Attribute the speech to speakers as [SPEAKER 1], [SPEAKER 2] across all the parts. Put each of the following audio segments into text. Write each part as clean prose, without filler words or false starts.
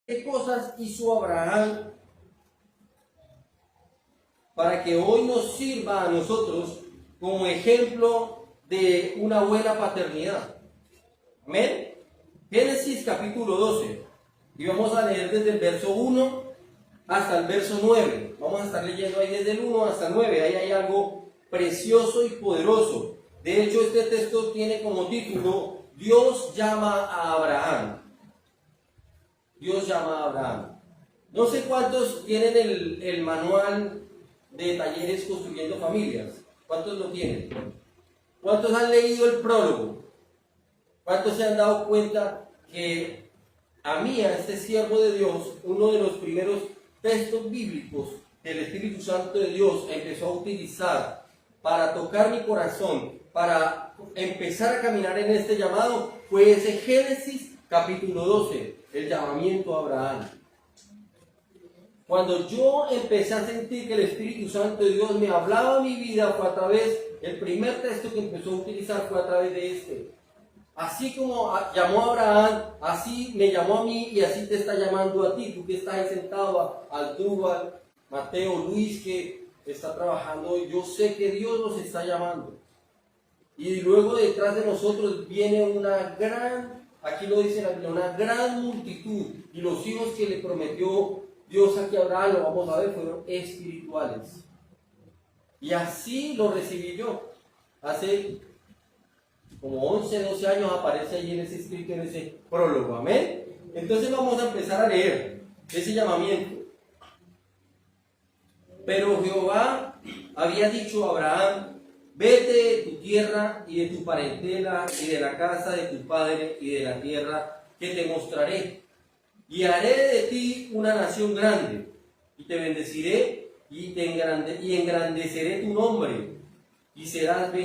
[SPEAKER 1] ¿Qué cosas hizo Abraham para que hoy nos sirva a nosotros como ejemplo de una buena paternidad? Amén. Génesis capítulo 12. Y vamos a leer desde el verso 1 hasta el verso 9. Vamos a estar leyendo ahí desde el 1 hasta el 9. Ahí hay algo precioso y poderoso. De hecho, este texto tiene como título: Dios llama a Abraham. Dios llama a Abraham. No sé cuántos tienen el manual de Talleres Construyendo Familias. ¿Cuántos lo tienen? ¿Cuántos han leído el prólogo? ¿Cuántos se han dado cuenta que a este siervo de Dios, uno de los primeros textos bíblicos que el Espíritu Santo de Dios empezó a utilizar para tocar mi corazón, para empezar a caminar en este llamado, fue ese Génesis capítulo 12, el llamamiento a Abraham? Cuando yo empecé a sentir que el Espíritu Santo de Dios me hablaba a mi vida, fue a través, el primer texto que empezó a utilizar fue a través de este. Así como llamó a Abraham, así me llamó a mí y así te está llamando a ti, tú que estás ahí sentado, Aldúbal, Mateo, Luis, que está trabajando. Yo sé que Dios nos está llamando. Y luego detrás de nosotros viene una gran, aquí lo dice la Biblia, una gran multitud. Y los hijos que le prometió Dios aquí a Abraham, lo vamos a ver, fueron espirituales. Y así lo recibí yo. Hace como 11, 12 años aparece ahí en ese escrito, en ese prólogo. Amén. Entonces vamos a empezar a leer ese llamamiento. Pero Jehová había dicho a Abraham: vete de tu tierra y de tu parentela y de la casa de tu padre y de la tierra que te mostraré, y haré de ti una nación grande, y te bendeciré y engrandeceré tu nombre, y serás de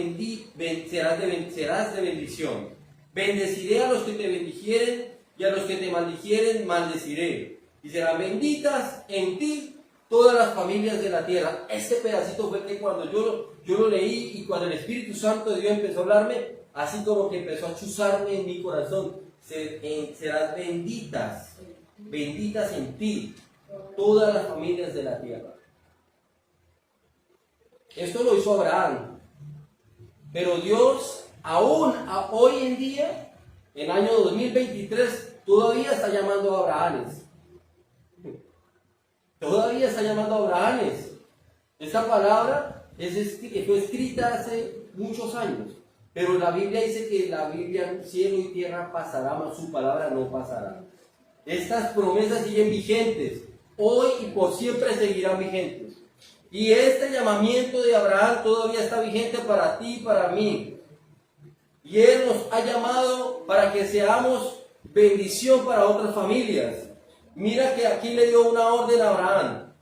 [SPEAKER 1] bendición. Bendeciré a los que te bendijeren, y a los que te maldijeren maldeciré, y serán benditas en ti todas las familias de la tierra. Este pedacito fue que cuando yo lo leí, y cuando el Espíritu Santo de Dios empezó a hablarme, así como que empezó a chuzarme en mi corazón: serán benditas en ti todas las familias de la tierra. Esto lo hizo Abraham. Pero Dios, aún hoy en día, en el año 2023, todavía está llamando a Abrahames. Todavía está llamando a Abrahames. Esta palabra fue escrita hace muchos años. Pero la Biblia dice que la Biblia, cielo y tierra pasará, mas su palabra no pasará. Estas promesas siguen vigentes. Hoy y por siempre seguirán vigentes. Y este llamamiento de Abraham todavía está vigente para ti y para mí. Y Él nos ha llamado para que seamos bendición para otras familias. Mira que aquí le dio una orden a Abraham.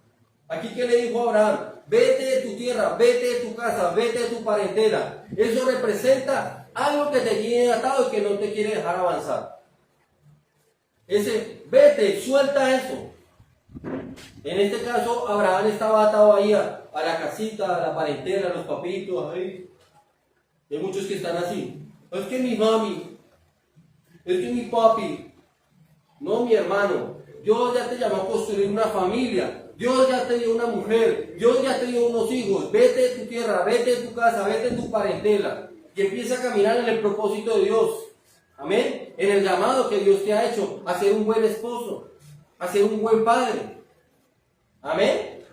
[SPEAKER 1] Aquí que le dijo a Abraham: vete de tu tierra, vete de tu casa, vete de tu parentela. Eso representa algo que te tiene atado y que no te quiere dejar avanzar. Ese vete, suelta eso. En este caso, Abraham estaba atado ahí a la casita, a la parentela, a los papitos, ahí. Hay muchos que están así. Es que mi mami, es que mi papi. No, mi hermano, Dios ya te llamó a construir una familia. Dios ya te dio una mujer. Dios ya te dio unos hijos. Vete de tu tierra, vete de tu casa, vete de tu parentela. Y empieza a caminar en el propósito de Dios. Amén. En el llamado que Dios te ha hecho a ser un buen esposo, a ser un buen padre. Amén.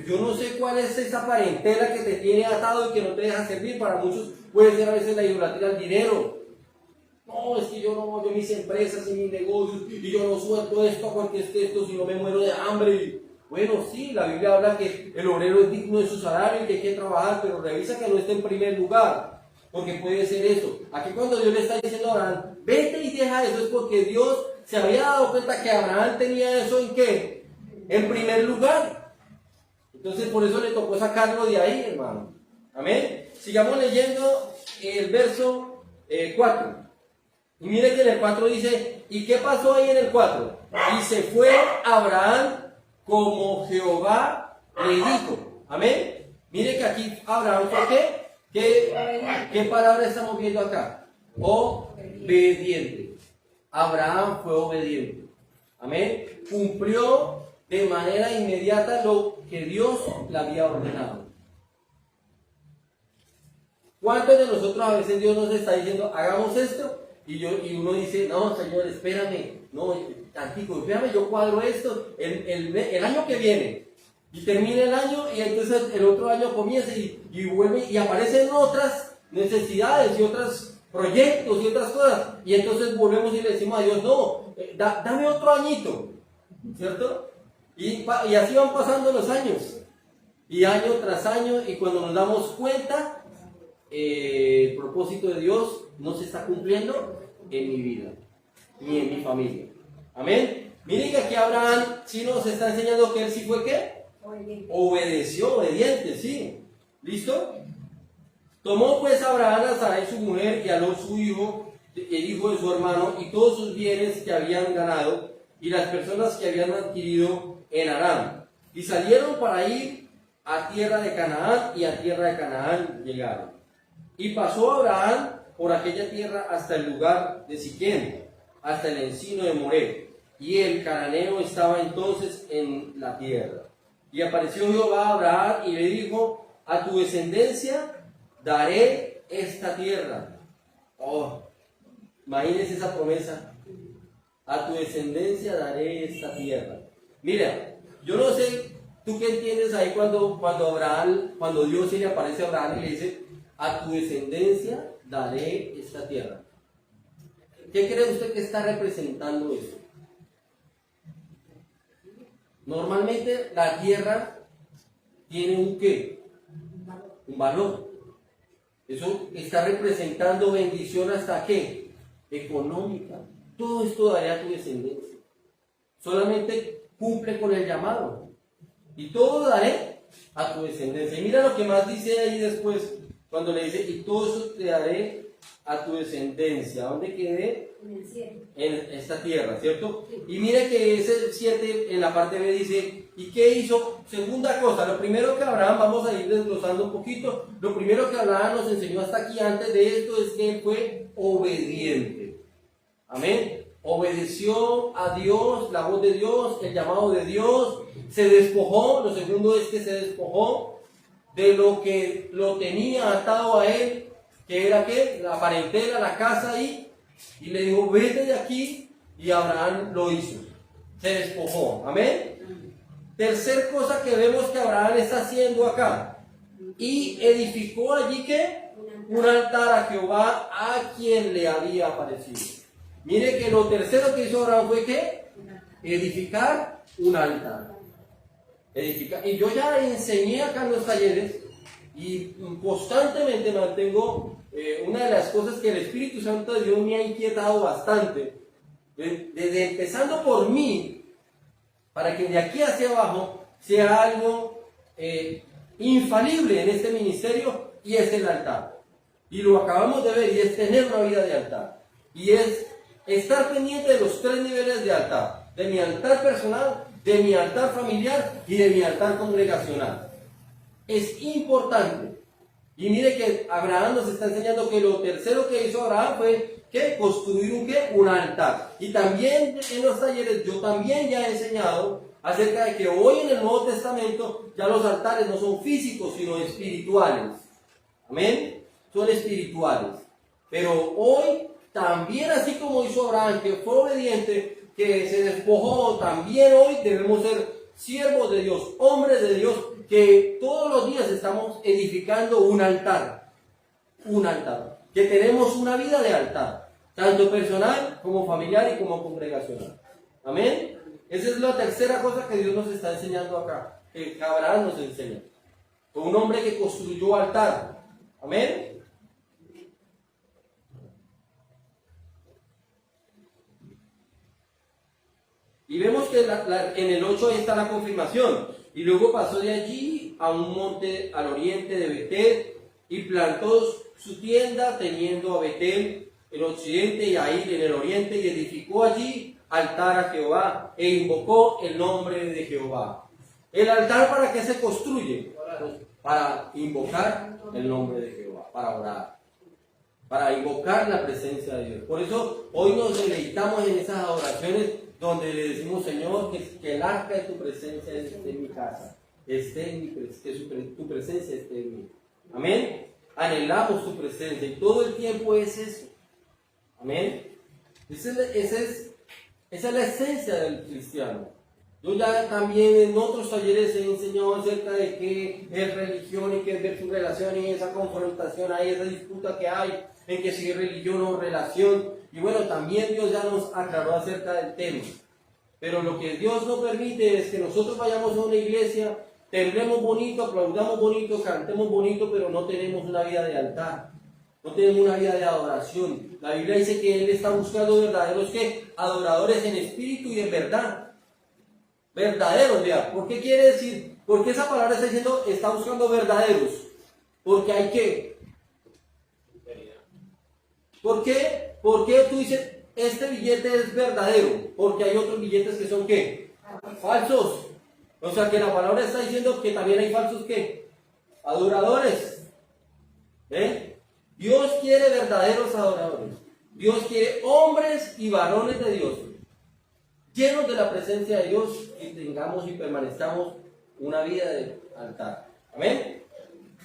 [SPEAKER 1] Yo no sé cuál es esa parentela que te tiene atado y que no te deja servir. Para muchos puede ser a veces la idolatría al dinero. No, es que yo mis empresas y mis negocios, y yo no suelto esto porque es que esto, si no me muero de hambre. Bueno, sí, la Biblia habla que el obrero es digno de su salario y que hay que trabajar, pero revisa que no esté en primer lugar, porque puede ser eso. Aquí cuando Dios le está diciendo a Abraham: vete y deja eso, es porque Dios se había dado cuenta que Abraham tenía eso ¿en qué? En primer lugar. Entonces por eso le tocó sacarlo de ahí, hermano. Amén. Sigamos leyendo el verso 4. Y mire que en el 4 dice: ¿y qué pasó ahí en el 4? Y se fue Abraham como Jehová le dijo. Amén. Mire que aquí Abraham fue ¿qué palabra estamos viendo acá? Obediente. Abraham fue obediente. Amén. Cumplió de manera inmediata lo que Dios le había ordenado. ¿Cuántos de nosotros a veces Dios nos está diciendo, hagamos esto? Y uno dice, no, Señor, espérame, no, tantico, espérame, yo cuadro esto el año que viene. Y termina el año y entonces el otro año comienza y vuelve y aparecen otras necesidades y otros proyectos y otras cosas. Y entonces volvemos y le decimos a Dios, no, dame otro añito, ¿cierto? Y así van pasando los años. Y año tras año, y cuando nos damos cuenta, el propósito de Dios no se está cumpliendo en mi vida, ni en mi familia. Amén. Miren que aquí Abraham sí nos está enseñando que él sí fue ¿qué? Obedeció, obediente, sí. ¿Listo? Tomó pues Abraham a Sarai su mujer y a Lot su hijo, el hijo de su hermano, y todos sus bienes que habían ganado, y las personas que habían adquirido en Aram. Y salieron para ir a tierra de Canaán, y a tierra de Canaán llegaron. Y pasó Abraham por aquella tierra hasta el lugar de Siquem, hasta el encino de Moré. Y el cananeo estaba entonces en la tierra. Y apareció Jehová a Abraham y le dijo, a tu descendencia daré esta tierra. Oh, imagínense esa promesa. A tu descendencia daré esta tierra. Mira, yo no sé, tú qué entiendes ahí cuando Dios se le aparece a Abraham y le dice, a tu descendencia daré esta tierra. ¿Qué cree usted que está representando eso? Normalmente la tierra tiene un ¿qué? Un valor. Eso está representando bendición hasta ¿qué? Económica. Todo esto daré a tu descendencia. Solamente cumple con el llamado. Y todo daré a tu descendencia. Y mira lo que más dice ahí después, cuando le dice, y todo eso te daré a tu descendencia. ¿Dónde quede?
[SPEAKER 2] En el cielo.
[SPEAKER 1] En esta tierra, ¿cierto? Y mire que ese 7 en la parte B dice, ¿y qué hizo? Segunda cosa, lo primero que Abraham, vamos a ir desglosando un poquito, lo primero que Abraham nos enseñó hasta aquí antes de esto es que él fue obediente. Amén. Obedeció a Dios, la voz de Dios, el llamado de Dios, se despojó, lo segundo es que se despojó de lo que lo tenía atado a él, que era ¿qué? La parentela, la casa y le dijo, vete de aquí, y Abraham lo hizo, se despojó, amén. Tercer cosa que vemos que Abraham está haciendo acá, y edificó allí ¿qué? Un altar a Jehová a quien le había aparecido. Mire que lo tercero que hizo Abraham fue ¿qué? Edificar un altar. Edificar. Y yo ya enseñé acá en los talleres y constantemente mantengo una de las cosas que el Espíritu Santo de Dios me ha inquietado bastante, desde empezando por mí, para que de aquí hacia abajo sea algo infalible en este ministerio, y es el altar. Y lo acabamos de ver, y es tener una vida de altar. Y es estar pendiente de los 3 niveles de altar: de mi altar personal, de mi altar familiar y de mi altar congregacional. Es importante. Y mire que Abraham nos está enseñando que lo tercero que hizo Abraham fue ¿qué? Construir un altar. Y también en los talleres yo también ya he enseñado acerca de que hoy en el Nuevo Testamento ya los altares no son físicos sino espirituales. Amén. Son espirituales. Pero hoy también, así como hizo Abraham, que fue obediente, que se despojó, también hoy debemos ser siervos de Dios, hombres de Dios, que todos los días estamos edificando un altar, que tenemos una vida de altar, tanto personal como familiar y como congregacional. Amén. Esa es la tercera cosa que Dios nos está enseñando acá, que Abraham nos enseña. Fue un hombre que construyó altar. Amén. Y vemos que en el 8 está la confirmación. Y luego pasó de allí a un monte al oriente de Betel y plantó su tienda teniendo a Betel en occidente y a Ir en el oriente, y edificó allí altar a Jehová e invocó el nombre de Jehová. ¿El altar para qué se construye? Para invocar el nombre de Jehová, para orar. para invocar la presencia de Dios. Por eso hoy nos deleitamos en esas adoraciones donde le decimos, Señor, que el arca de tu presencia esté en mi casa, esté en mi que tu presencia esté en mí. Amén. Anhelamos tu presencia y todo el tiempo es eso. Amén. Esa es la esencia del cristiano. Yo ya también en otros talleres he enseñado acerca de qué es religión y qué es ver su relación y esa confrontación ahí, esa disputa que hay en que si es religión o relación. Y bueno, también Dios ya nos aclaró acerca del tema. Pero lo que Dios no permite es que nosotros vayamos a una iglesia, temblemos bonito, aplaudamos bonito, cantemos bonito, pero no tenemos una vida de altar. No tenemos una vida de adoración. La Biblia dice que Él está buscando verdaderos ¿qué? Adoradores en espíritu y en verdad. Verdaderos, vea. ¿Por qué quiere decir? Porque esa palabra está diciendo, está buscando verdaderos. Porque hay que. ¿Por qué? ¿Por qué tú dices, este billete es verdadero? Porque hay otros billetes que son ¿qué? Falsos. O sea que la palabra está diciendo que también hay falsos ¿qué? Adoradores. Dios quiere verdaderos adoradores. Dios quiere hombres y varones de Dios, llenos de la presencia de Dios, y tengamos y permanezcamos una vida de altar. Amén.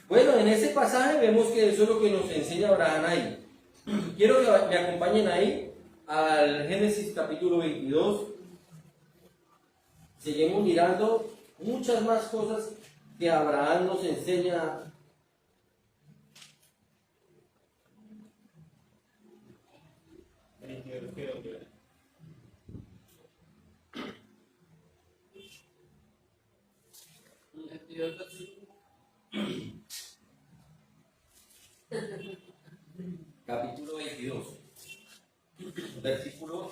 [SPEAKER 1] Bueno, en ese pasaje vemos que eso es lo que nos enseña Abraham ahí. Quiero que me acompañen ahí al Génesis capítulo 22. Seguimos mirando muchas más cosas que Abraham nos enseña. Capítulo 22, versículo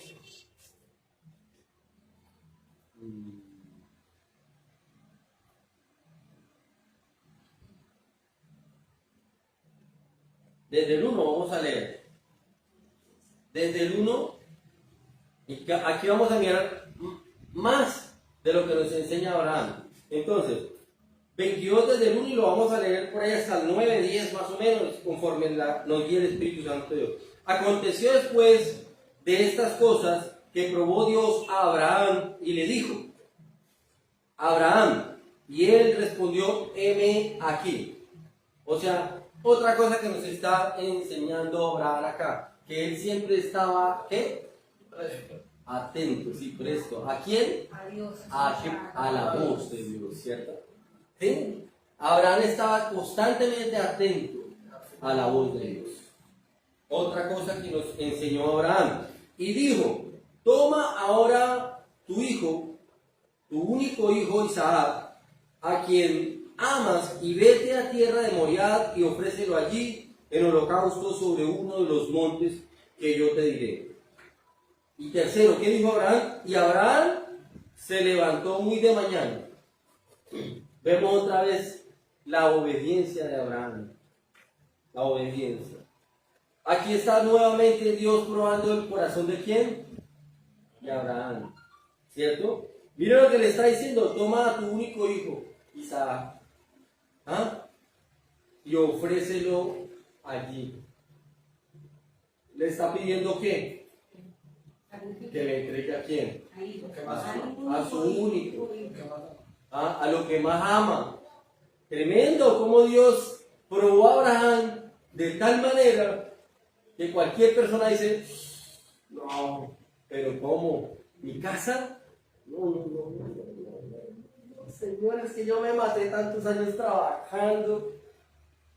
[SPEAKER 1] desde el 1 vamos a leer. Desde el 1, y aquí vamos a mirar más de lo que nos enseña Abraham. Entonces, 22 desde el 1 y lo vamos a leer por ahí hasta el 9, 10 más o menos, conforme nos guíe el Espíritu Santo de Dios. Aconteció después de estas cosas que probó Dios a Abraham y le dijo, Abraham, y él respondió, heme aquí. O sea, otra cosa que nos está enseñando Abraham acá, que él siempre estaba, ¿qué? Atento, sí, presto. ¿A quién?
[SPEAKER 2] A Dios.
[SPEAKER 1] A la voz de Dios, ¿cierto? ¿Sí? Abraham estaba constantemente atento a la voz de Dios. Otra cosa que nos enseñó Abraham. Y dijo, toma ahora tu hijo, tu único hijo Isaac, a quien amas, y vete a tierra de Moriah y ofrécelo allí en holocausto sobre uno de los montes que yo te diré. Y tercero, ¿qué dijo Abraham? Y Abraham se levantó muy de mañana. Vemos otra vez la obediencia de Abraham. La obediencia. Aquí está nuevamente Dios probando el corazón de ¿quién? De Abraham. ¿Cierto? Mira lo que le está diciendo. Toma a tu único hijo, Isaac, y ofrécelo allí. Le está pidiendo ¿qué? Que le entregue a quién? A su único. A lo que más ama. Tremendo como Dios probó a Abraham de tal manera que cualquier persona dice, no, pero ¿cómo? ¿Mi casa? No. Señores, que yo me maté tantos años trabajando.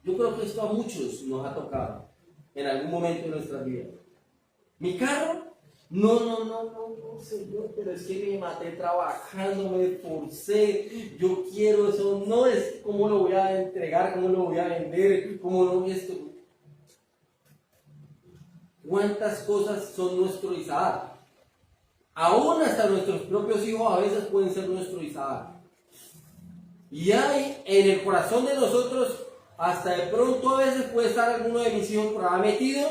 [SPEAKER 1] Yo creo que esto a muchos nos ha tocado en algún momento de nuestra vida. ¿Mi carro? No, Señor, pero es que me maté trabajando, me esforcé, yo quiero eso, no es cómo lo voy a entregar, cómo lo voy a vender, cómo lo voy a esto. ¿Cuántas cosas son nuestro Isaac? Aún hasta nuestros propios hijos a veces pueden ser nuestro Isaac. Y hay en el corazón de nosotros, hasta de pronto a veces puede estar alguno de mis hijos por ahí metido,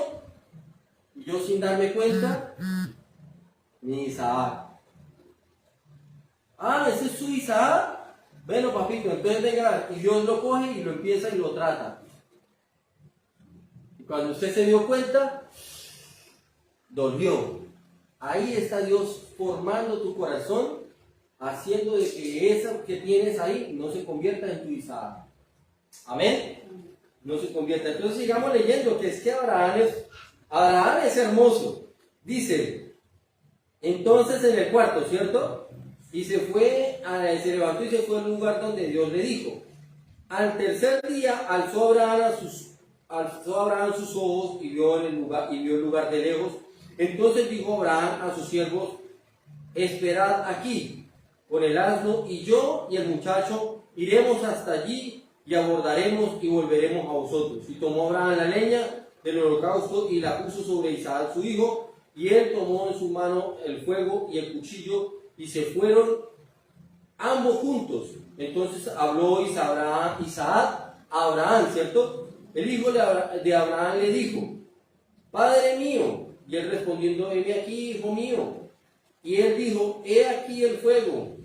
[SPEAKER 1] y yo sin darme cuenta, mi Isaac. Ese es su Isaac. Bueno, papito, entonces venga, y Dios lo coge y lo empieza y lo trata. Cuando usted se dio cuenta, dolió. Ahí está Dios formando tu corazón, haciendo de que eso que tienes ahí no se convierta en tu Isaac. Amén. No se convierta. Entonces sigamos leyendo, que es que Abraham es hermoso. Dice, entonces en el cuarto, ¿cierto? Y se levantó y se fue al lugar donde Dios le dijo. Al tercer día alzó Abraham sus ojos y vio el lugar de lejos. Entonces dijo Abraham a sus siervos, esperad aquí con el asno, y yo y el muchacho iremos hasta allí y abordaremos y volveremos a vosotros. Y tomó Abraham la leña del holocausto y la puso sobre Isaac su hijo, y él tomó en su mano el fuego y el cuchillo, y se fueron ambos juntos. Entonces habló Isaac a Abraham, ¿cierto? El hijo de Abraham le dijo, Padre mío. Y él respondiendo, heme aquí, hijo mío. Y él dijo, he aquí el fuego,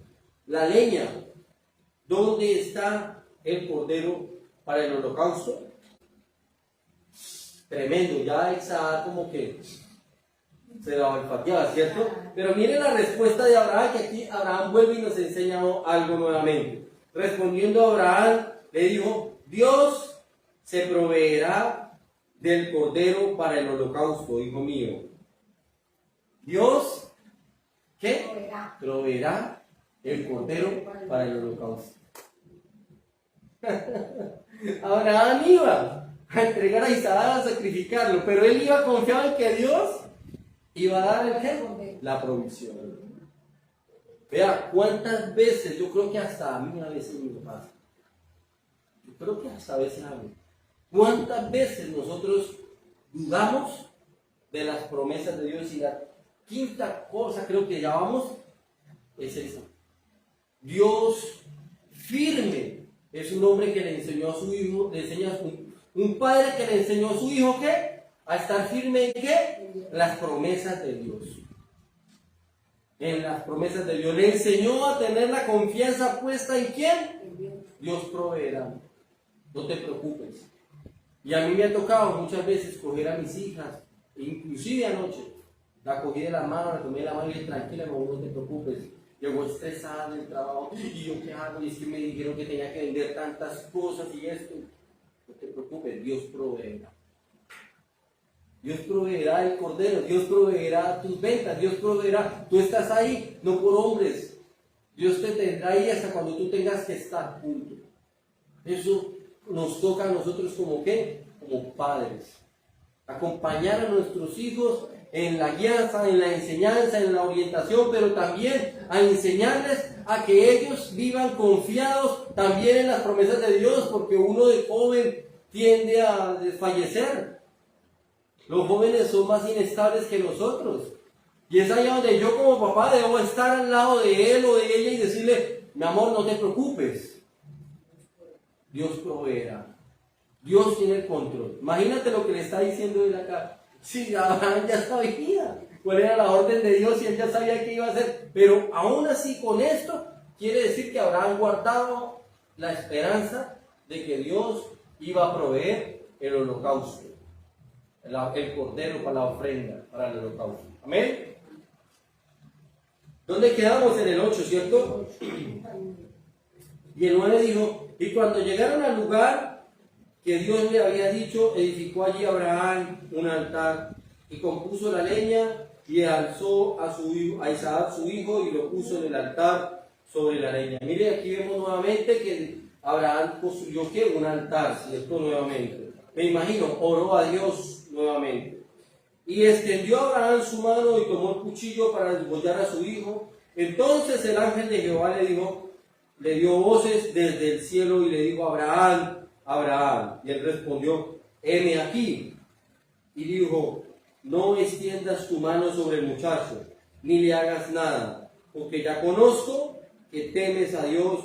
[SPEAKER 1] la leña, ¿dónde está el cordero para el holocausto? Tremendo, ya Isaac como que se la olfateaba, ¿cierto? Pero miren la respuesta de Abraham, que aquí Abraham vuelve y nos enseña algo nuevamente. Respondiendo Abraham, le dijo, Dios se proveerá del cordero para el holocausto, hijo mío. Dios, ¿qué? Proveerá el cordero para el holocausto. Abraham iba a entregar a Isaac a sacrificarlo, pero él iba confiado en que Dios iba a dar el qué? La provisión. Vea, cuántas veces, yo creo que hasta a mí a veces me pasa. Yo creo que hasta a veces a mí. ¿Cuántas veces nosotros dudamos de las promesas de Dios? Y la quinta cosa creo que ya vamos es esa. Dios firme es un hombre que le enseñó a su hijo, le enseña un padre que le enseñó a su hijo ¿qué? A estar firme en ¿qué? Las promesas de Dios. En las promesas de Dios. Le enseñó a tener la confianza puesta en ¿quién? Dios proveerá. No te preocupes. Y a mí me ha tocado muchas veces coger a mis hijas, inclusive anoche, la cogí de la mano, la tomé de la mano y dije, tranquila, no te preocupes. Llegó estresada del trabajo, y yo qué hago, y es que me dijeron que tenía que vender tantas cosas y esto. No te preocupes, Dios proveerá. Dios proveerá el cordero, Dios proveerá tus ventas, Dios proveerá. Tú estás ahí, no por hombres. Dios te tendrá ahí hasta cuando tú tengas que estar, punto. Eso nos toca a nosotros como ¿qué? Como padres. Acompañar a nuestros hijos en la guianza, en la enseñanza, en la orientación, pero también a enseñarles a que ellos vivan confiados también en las promesas de Dios, porque uno de joven tiende a desfallecer. Los jóvenes son más inestables que nosotros. Y es ahí donde yo como papá debo estar al lado de él o de ella y decirle, mi amor, no te preocupes. Dios proveerá. Dios tiene el control. Imagínate lo que le está diciendo él acá. Sí, Abraham ya sabía cuál era la orden de Dios y él ya sabía qué iba a hacer. Pero aún así con esto quiere decir que Abraham guardaba la esperanza de que Dios iba a proveer el holocausto. El cordero para la ofrenda, para el holocausto. Amén. ¿Dónde quedamos? En el 8, ¿cierto? Y el 9 dijo, y cuando llegaron al lugar que Dios le había dicho, edificó allí Abraham un altar y compuso la leña y alzó a Isaac su hijo y lo puso en el altar sobre la leña. Mire, aquí vemos nuevamente que Abraham construyó ¿qué? Un altar, ¿cierto? Nuevamente. Me imagino, oró a Dios nuevamente. Y extendió Abraham su mano y tomó el cuchillo para degollar a su hijo. Entonces el ángel de Jehová le dio voces desde el cielo y le dijo, Abraham, Abraham. Y él respondió, heme aquí. Y dijo, no extiendas tu mano sobre el muchacho, ni le hagas nada, porque ya conozco que temes a Dios,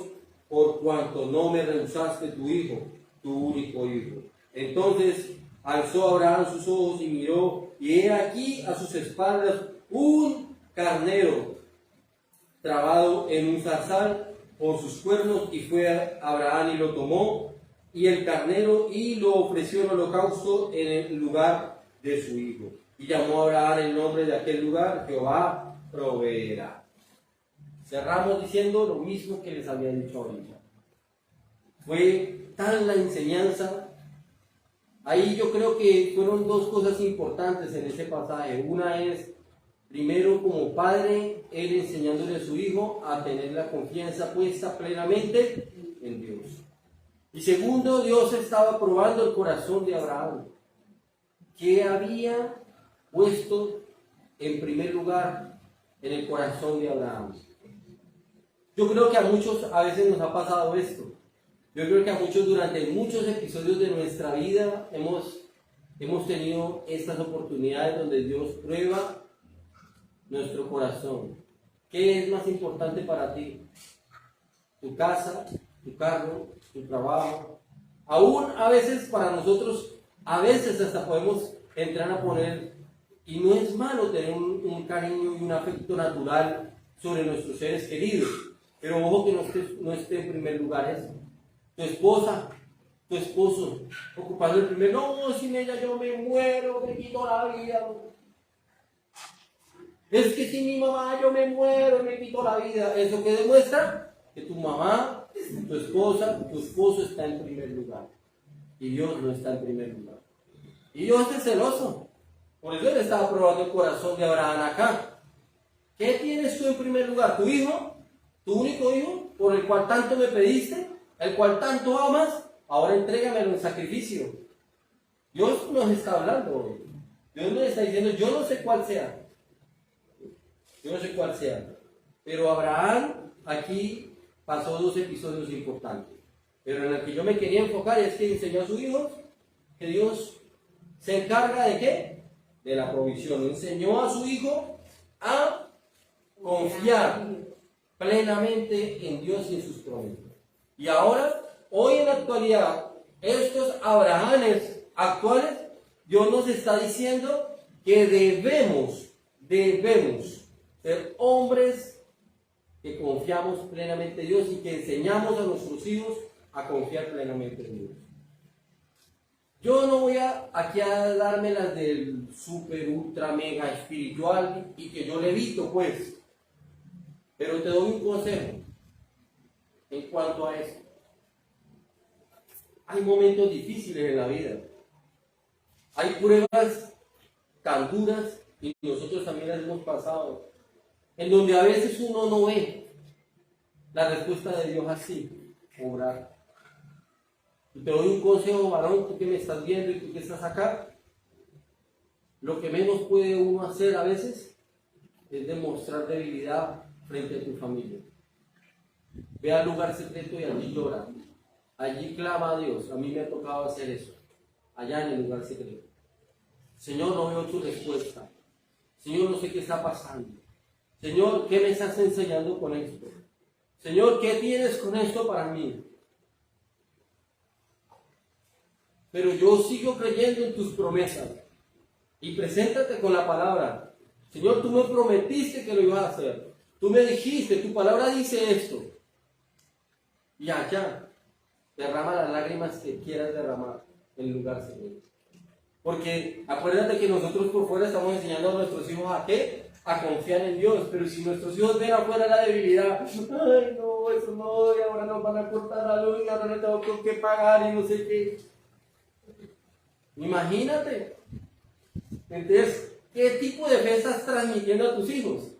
[SPEAKER 1] por cuanto no me rehusaste tu hijo, tu único hijo. Entonces alzó Abraham sus ojos y miró, y he aquí a sus espaldas un carnero trabado en un zarzal por sus cuernos, y fue Abraham y lo tomó y el carnero y lo ofreció en holocausto en el lugar de su hijo. Y llamó a Abraham el nombre de aquel lugar, Jehová proveerá. Cerramos diciendo lo mismo que les había dicho ahorita. Fue tal la enseñanza. Ahí yo creo que fueron dos cosas importantes en ese pasaje. Una es, primero, como padre, él enseñándole a su hijo a tener la confianza puesta plenamente en Dios. Y segundo, Dios estaba probando el corazón de Abraham, que había puesto en primer lugar en el corazón de Abraham. Yo creo que a muchos a veces nos ha pasado esto. Yo creo que a muchos durante muchos episodios de nuestra vida hemos tenido estas oportunidades donde Dios prueba nuestro corazón. ¿Qué es más importante para ti? ¿Tu casa, tu carro, tu trabajo? Aún a veces para nosotros, a veces hasta podemos entrar a poner, y no es malo tener un cariño y un afecto natural sobre nuestros seres queridos, pero ojo que no esté en primer lugar eso. Tu esposa, tu esposo, ocupando el primer, no, sin ella yo me muero, me quito la vida. Es que sin mi mamá yo me muero, me quito la vida. ¿Eso qué demuestra? Que tu mamá, tu esposa, tu esposo está en primer lugar. Y Dios no está en primer lugar. Y Dios es celoso. Por eso Él estaba probando el corazón de Abraham acá. ¿Qué tienes tú en primer lugar? ¿Tu hijo? ¿Tu único hijo? ¿Por el cual tanto me pediste? ¿El cual tanto amas? Ahora entrégamelo en sacrificio. Dios nos está hablando hoy. Dios nos está diciendo, yo no sé cuál sea. Yo no sé cuál sea. Pero Abraham aquí pasó dos episodios importantes. Pero en el que yo me quería enfocar es que enseñó a sus hijos que Dios se encarga de ¿qué? De la provisión. Enseñó a su hijo a confiar plenamente en Dios y en sus promesas. Y ahora, hoy en la actualidad, estos Abrahames actuales, Dios nos está diciendo que debemos ser hombres que confiamos plenamente en Dios y que enseñamos a nuestros hijos a confiar plenamente en Dios. Yo no voy aquí a darme las del super, ultra, mega espiritual y que yo levito, pues. Pero te doy un consejo en cuanto a eso. Hay momentos difíciles en la vida. Hay pruebas tan duras y nosotros también las hemos pasado, en donde a veces uno no ve la respuesta de Dios así, obrar. Y te doy un consejo, varón, tú que me estás viendo y tú que estás acá. Lo que menos puede uno hacer a veces es demostrar debilidad frente a tu familia. Ve al lugar secreto y allí llora. Allí clama a Dios. A mí me ha tocado hacer eso, allá en el lugar secreto. Señor, no veo tu respuesta. Señor, no sé qué está pasando. Señor, ¿qué me estás enseñando con esto? Señor, ¿qué tienes con esto para mí? Pero yo sigo creyendo en tus promesas. Y preséntate con la palabra. Señor, tú me prometiste que lo ibas a hacer. Tú me dijiste, tu palabra dice esto. Y allá, derrama las lágrimas que quieras derramar en lugar secreto. Porque acuérdate que nosotros por fuera estamos enseñando a nuestros hijos a ¿qué? A confiar en Dios. Pero si nuestros hijos ven afuera la debilidad, ay no, eso no, y ahora nos van a cortar la luz y ahora no tengo con qué pagar y no sé qué. Imagínate. Entonces, ¿qué tipo de fe estás transmitiendo a tus hijos?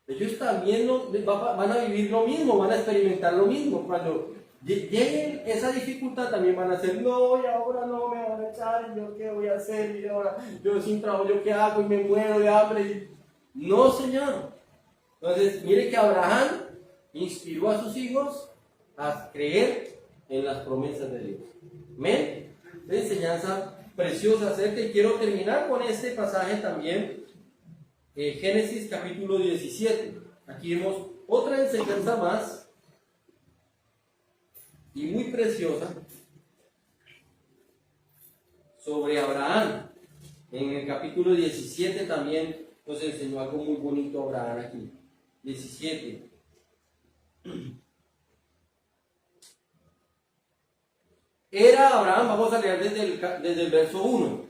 [SPEAKER 1] Ellos también van a vivir lo mismo, van a experimentar lo mismo. Cuando llegue esa dificultad también van a decir, no, y ahora no me van a echar, ¿yo qué voy a hacer? Y ahora yo sin trabajo, ¿yo qué hago? Y me muero de hambre. No, Señor. Entonces, mire que Abraham inspiró a sus hijos a creer en las promesas de Dios. ¿Amén? Esta enseñanza preciosa acerca, y quiero terminar con este pasaje también. Génesis capítulo 17. Aquí vemos otra enseñanza más y muy preciosa sobre Abraham. En el capítulo 17 también nos enseñó algo muy bonito Abraham aquí. 17. Era Abraham, vamos a leer desde el verso 1.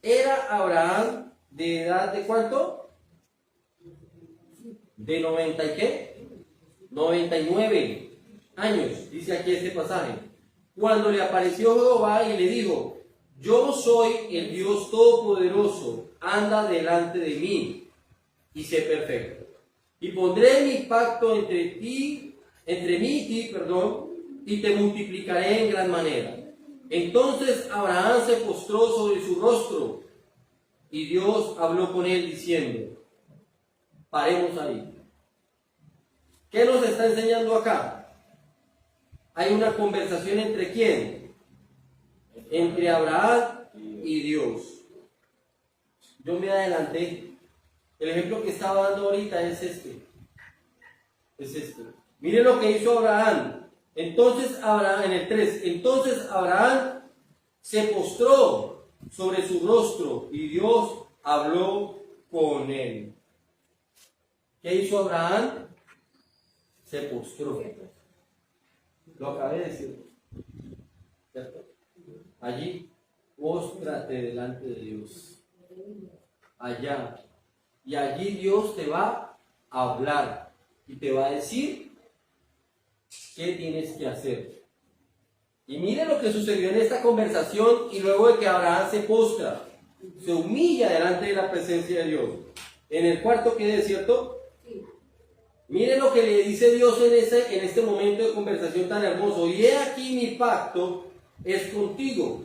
[SPEAKER 1] Era Abraham de edad de ¿cuánto? De 90 y qué? 99 años, dice aquí este pasaje. Cuando le apareció Jehová y le dijo: yo soy el Dios Todopoderoso, anda delante de mí y sé perfecto. Y pondré mi pacto entre mí y ti, y te multiplicaré en gran manera. Entonces Abraham se postró sobre su rostro y Dios habló con él diciendo, paremos ahí. ¿Qué nos está enseñando acá? Hay una conversación entre ¿quién? Entre Abraham y Dios. Yo me adelanté. El ejemplo que estaba dando ahorita es este. Miren lo que hizo Abraham. Entonces Abraham, en el 3, entonces Abraham se postró sobre su rostro y Dios habló con él. ¿Qué hizo Abraham? Se postró. Lo acabé de decir. ¿Cierto? Allí, póstrate delante de Dios. Allá. Y allí Dios te va a hablar y te va a decir qué tienes que hacer. Y mire lo que sucedió en esta conversación y luego de que Abraham se postra, se humilla delante de la presencia de Dios. En el cuarto, ¿qué es cierto? Mire lo que le dice Dios en este momento de conversación tan hermoso. Y he aquí mi pacto es contigo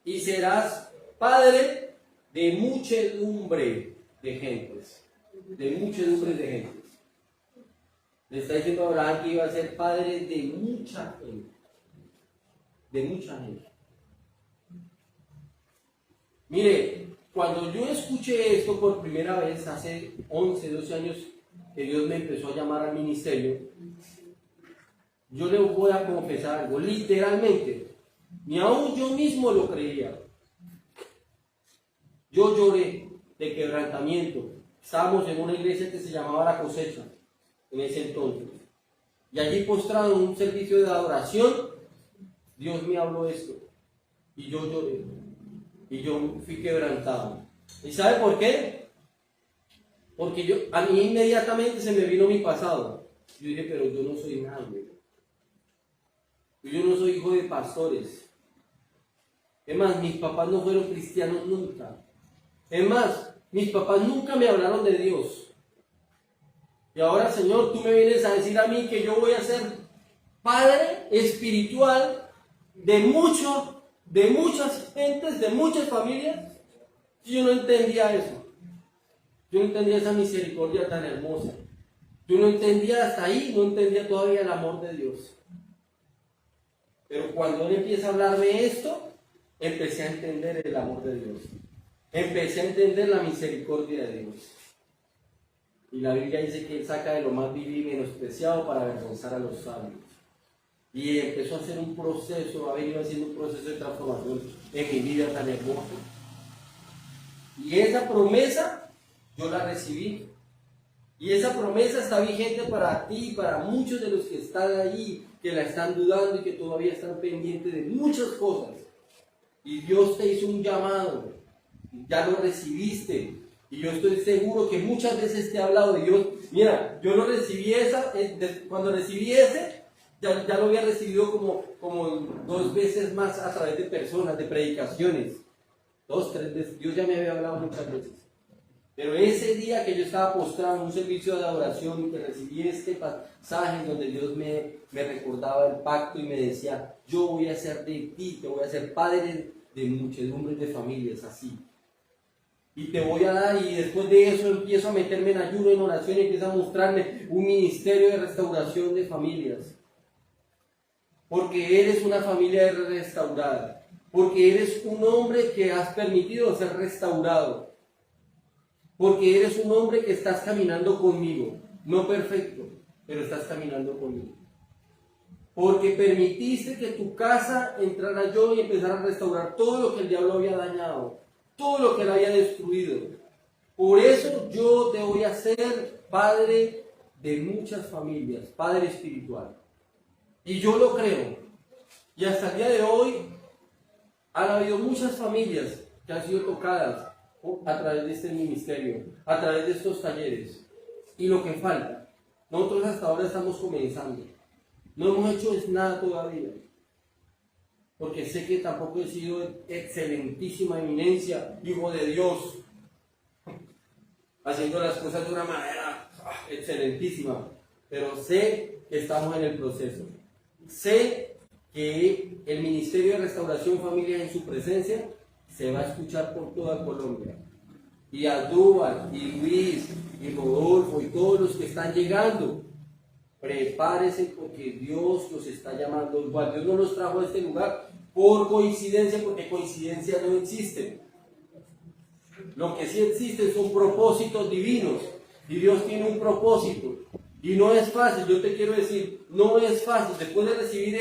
[SPEAKER 1] y serás padre de muchedumbre de gentes. De muchedumbre de gentes. Le está diciendo a Abraham que iba a ser padre de mucha gente. De mucha gente. Mire, cuando yo escuché esto por primera vez hace 11, 12 años que Dios me empezó a llamar al ministerio, yo le voy a confesar algo, literalmente, ni aún yo mismo lo creía. Yo lloré de quebrantamiento. Estábamos en una iglesia que se llamaba La Cosecha en ese entonces. Y allí postrado en un servicio de adoración, Dios me habló esto. Y yo lloré. Y yo fui quebrantado. ¿Y sabe por qué? Porque a mí inmediatamente se me vino mi pasado. Yo dije, pero yo no soy nadie. Yo no soy hijo de pastores. Es más, mis papás no fueron cristianos nunca. Es más, mis papás nunca me hablaron de Dios. Y ahora, Señor, tú me vienes a decir a mí que yo voy a ser padre espiritual de muchas gentes, de muchas familias. Yo no entendía eso. Yo no entendía esa misericordia tan hermosa. Yo no entendía hasta ahí, no entendía todavía el amor de Dios. Pero cuando Él empieza a hablarme esto, empecé a entender el amor de Dios. Empecé a entender la misericordia de Dios. Y la Biblia dice que Él saca de lo más vil y menospreciado para avergonzar a los sabios. Y empezó a hacer un proceso, ha venido haciendo un proceso de transformación en mi vida tan hermosa. Y esa promesa yo la recibí. Y esa promesa está vigente para ti y para muchos de los que están ahí, que la están dudando y que todavía están pendientes de muchas cosas. Y Dios te hizo un llamado, ya lo recibiste. Y yo estoy seguro que muchas veces te he hablado de Dios. Mira, yo lo recibí cuando recibí ese, ya lo había recibido como 2 veces más a través de personas, de predicaciones. 2, 3 veces. Dios ya me había hablado muchas veces. Pero ese día que yo estaba postrado en un servicio de adoración y que recibí este pasaje donde Dios me recordaba el pacto y me decía, yo voy a ser de ti, te voy a ser padre de muchedumbres de familias, así. Y te voy a dar, y después de eso empiezo a meterme en ayuno, en oración, y empiezo a mostrarme un ministerio de restauración de familias. Porque eres una familia restaurada. Porque eres un hombre que has permitido ser restaurado. Porque eres un hombre que estás caminando conmigo. No perfecto, pero estás caminando conmigo. Porque permitiste que tu casa entrara yo y empezara a restaurar todo lo que el diablo había dañado. Todo lo que él había destruido. Por eso yo te voy a ser padre de muchas familias, padre espiritual. Y yo lo creo. Y hasta el día de hoy han habido muchas familias que han sido tocadas a través de este ministerio, a través de estos talleres. Y lo que falta, nosotros hasta ahora estamos comenzando. No hemos hecho nada todavía. Porque sé que tampoco he sido excelentísima eminencia, hijo de Dios, haciendo las cosas de una manera excelentísima. Pero sé que estamos en el proceso. Sé que el Ministerio de Restauración Familiar en su presencia se va a escuchar por toda Colombia. Y Adúbal, y Luis, y Rodolfo, y todos los que están llegando, prepárense porque Dios los está llamando. Igual Dios no los trajo a este lugar por coincidencia, porque coincidencias no existen. Lo que sí existen son propósitos divinos. Y Dios tiene un propósito. Y no es fácil, yo te quiero decir, no es fácil. Después de recibir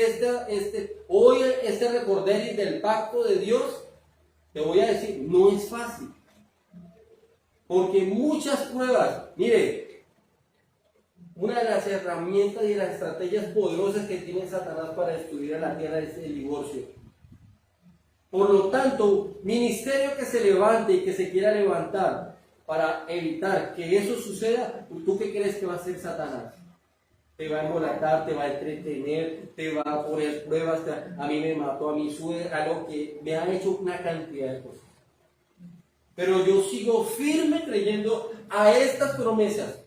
[SPEAKER 1] hoy este recorderis del pacto de Dios, te voy a decir, no es fácil. Porque muchas pruebas, mire, una de las herramientas y las estrategias poderosas que tiene Satanás para destruir a la tierra es el divorcio. Por lo tanto, ministerio que se levante y que se quiera levantar para evitar que eso suceda, ¿tú qué crees que va a hacer Satanás? Te va a embolatar, te va a entretener, te va a poner pruebas. A mí me mató a mi suegra, a lo que me ha hecho una cantidad de cosas. Pero yo sigo firme creyendo a estas promesas.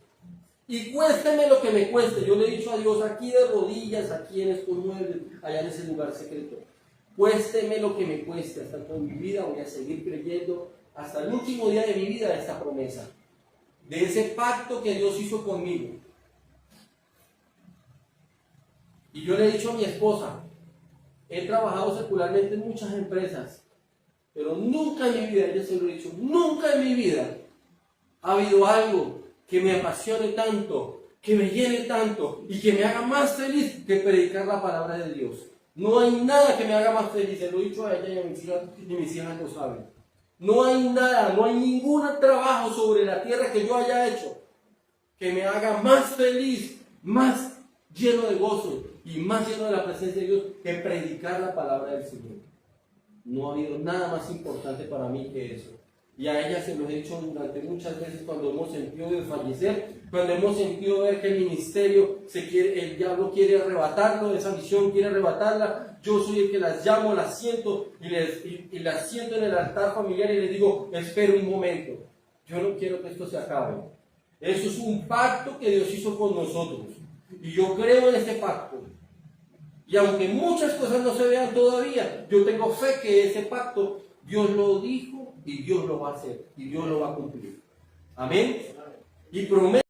[SPEAKER 1] Y cuésteme lo que me cueste. Yo le he dicho a Dios aquí de rodillas, aquí en estos muebles, allá en ese lugar secreto. Cuésteme lo que me cueste. Hasta con mi vida voy a seguir creyendo hasta el último día de mi vida esta promesa. De ese pacto que Dios hizo conmigo. Y yo le he dicho a mi esposa, he trabajado secularmente en muchas empresas. Pero nunca en mi vida, ella se lo he dicho, nunca en mi vida ha habido algo que me apasione tanto, que me llene tanto y que me haga más feliz que predicar la palabra de Dios. No hay nada que me haga más feliz, se lo he dicho a ella y a mis hijas lo saben. No hay nada, no hay ningún trabajo sobre la tierra que yo haya hecho que me haga más feliz, más lleno de gozo y más lleno de la presencia de Dios que predicar la palabra del Señor. No ha habido nada más importante para mí que eso. Y a ella se los he dicho durante muchas veces cuando hemos sentido desfallecer, cuando hemos sentido ver que el ministerio el diablo quiere arrebatarlo, esa misión quiere arrebatarla. Yo soy el que las llamo, las siento y las siento en el altar familiar y les digo, espera un momento, yo no quiero que esto se acabe. Eso es un pacto que Dios hizo con nosotros. Y yo creo en este pacto. Y aunque muchas cosas no se vean todavía, yo tengo fe que ese pacto Dios lo dijo y Dios lo va a hacer y Dios lo va a cumplir. Amén. Y prometo